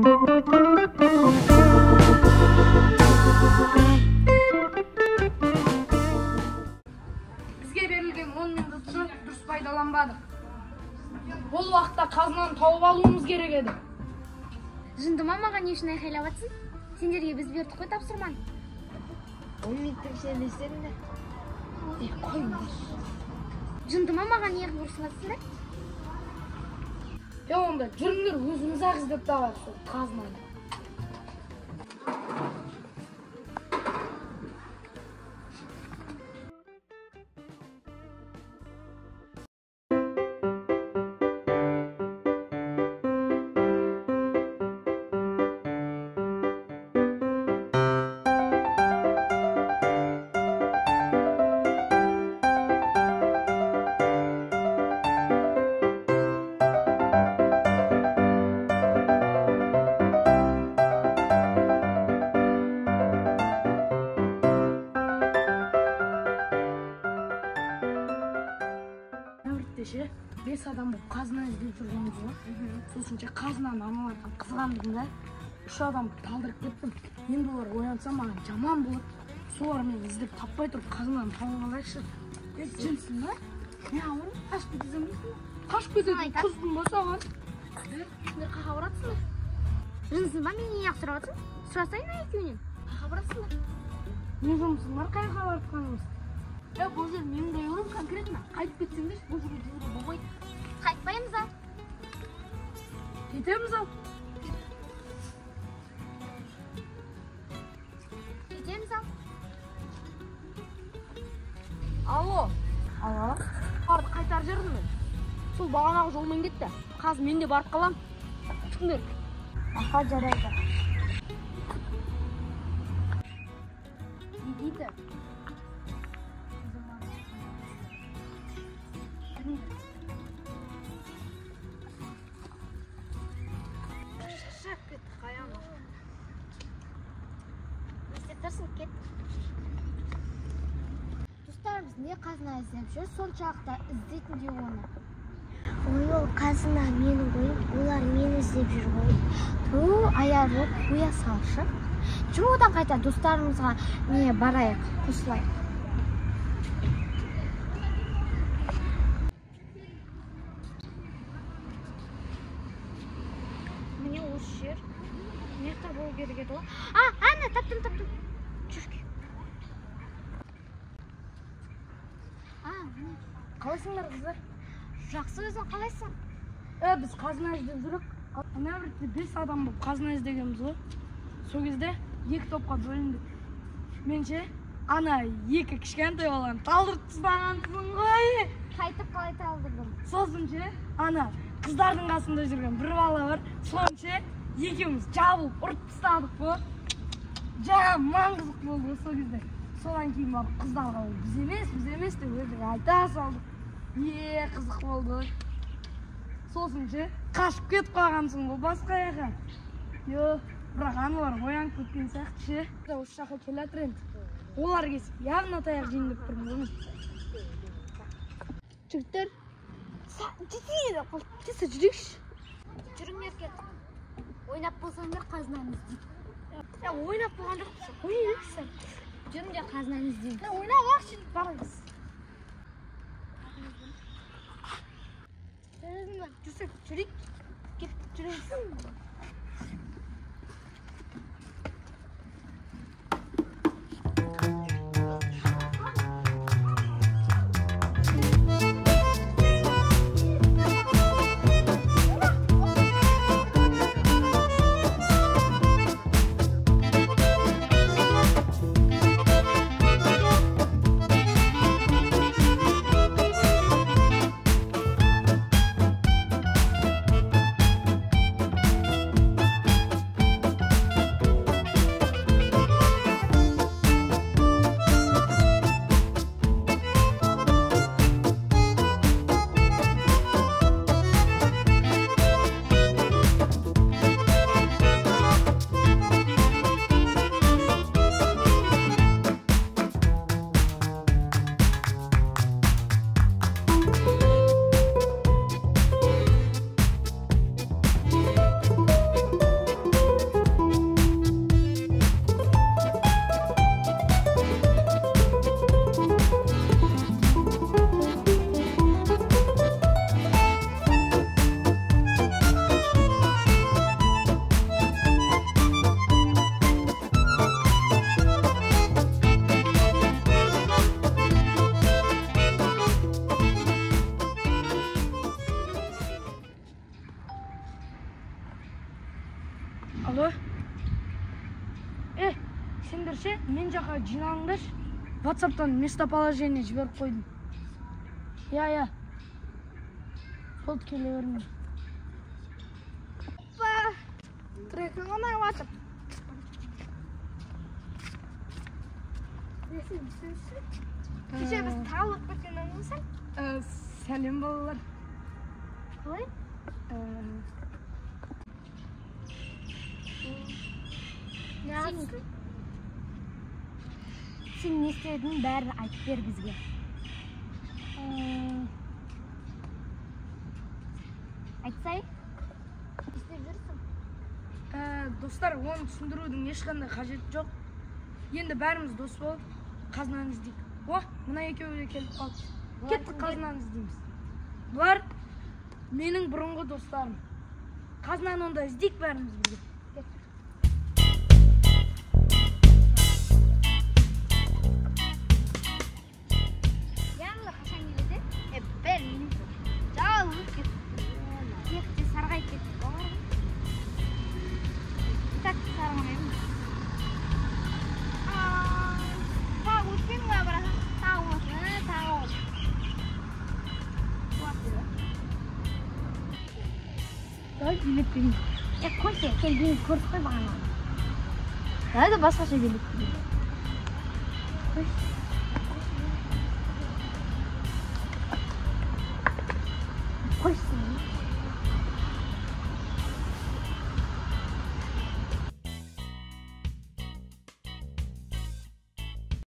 Bizge berilgen 10 minutni durus paydalanmadık. Bol vaqtda qaznani taup alуумуз керек edi. Жындыма маған не үшін айқайлап атсың? Сендерге біз бердік қой тапсырманы. 10 минуттық ішінде істедің де. Қойыңдар. Жындыма маған не қылып ұрсынасыңдар? Онда жүріңдер өзіміз-ақ іздеп табарық сол қазынаны. Ше, 5 адам болып қазына іздеп жүргенбіз ғой. Сосын қазынаны аналардан қызғандым да, 3 адам талдырып кеттім. Енді олар оянса маған жаман болады. Солар мені іздеп таппай тұрып қазынаны тауып алайықшы. Жынсың ба? Не ауыр? Қашып кетесің бе? Қашып кететін қызбын ба саған? Сендер қаға баратсыңдар? Жынсың ба? Мен не сұрап жатырмын? Сұрасайын екеуінен. Қаға баратсыңдар? Не жұмысың бар қайға барып қаламыз? Бұл жер менің районым конкретно. Қайтып кетсеңдер, бұл жерге жүруге болмайды. Қайтпаймыз ал. Кетеміз ал. Кетеміз ал. Алло. Алло. Барды қайтар жердім мен. Сол бағанағы жолмен кетті. Қазір мен де барып қалам. Күтіңдер. Аха, жарайды. Не дейді? Шашап кетті, қаяма. Істеп тұрсың, кет. Достарымыз не қазына іздеп жүр, соншалықты іздейтін де оны. Ой, ол қазына менің ғой, олар мені іздеп жүр ғой. Аяр жоқ, қоя салшы. Жүр одан қайта достарымызға не барайық, қосылайық. Міне осы жер. Мекта болу керек еді ғой. Ана, таптым. Жүрге. Қалайсыңдар қыздар? Жақсы, өзің қалайсың? Біз қазына іздеп жүрік. Ана бірде 5 адам болып қазына іздегенбіз ғой. Сол кезде 2 топқа бөліндік. Менше ана 2 кішкентай баланы талдырып тастағансың ғой. Қайтып қалай талдырдым? Сосын ана қыздардың қасында жүрген бір бала бар. Сонше екеуміз жабылып ұрып тастадық қой. Жаман қызық болды сол кезде. Содан кейін барып қыздарға біз емес деп өздері айта салдық. Қызық болды. Сосын қашып кетіп қалғансың ғой басқа жаққа. Бірақ аналар оянып кеткен сияқты осы жаққа келе жатыр енді. Олар келсіп, яғына таяқ жейін деп тұрмын ғой. Жігіттер, жүрейікші. жүріңдер кет. Ойнап болсаңдар қазынаны іздейді. Ойнап болған жоқпыз. Ойнайықшы. Жүріңдер қазынаны іздейді. Ойнап ақшы барыңыз. Жүрсек, жүрейік. Кетіп жүрейік. Alo. Сендер ше, мен жаққа жиналыңдар. WhatsApp-тан местоположение жіберіп қойдым. Я. Сол келе беріңдер. Трекің ғана WhatsApp. Кеше біз талып кеткеннен кейін Сәлем балалар. қалай? Сен не істедің бәрін айтып бер бізге. Айтсай? Не істеп жүрсің? Достар, оны түсіндірудің ешқандай қажеті жоқ. Енді бәріміз дос болып, қазынаны іздейік. Мына екеуі де келіп қалды. Кеттік қазынаны іздейміз. Бұлар менің бұрынғы достарым. Қазынаны онда іздейік бәріміз бірге. Yanına kaçan geldi. Ben dağılıp gittim. Yekti sargay gittim. Tak sarmayayım. Tahu kim nggak berasa? Tahu. Давай билет берейін. Koşu, sen beni korkup koy bana. Hadi başka şey bilip. Koş. Koş.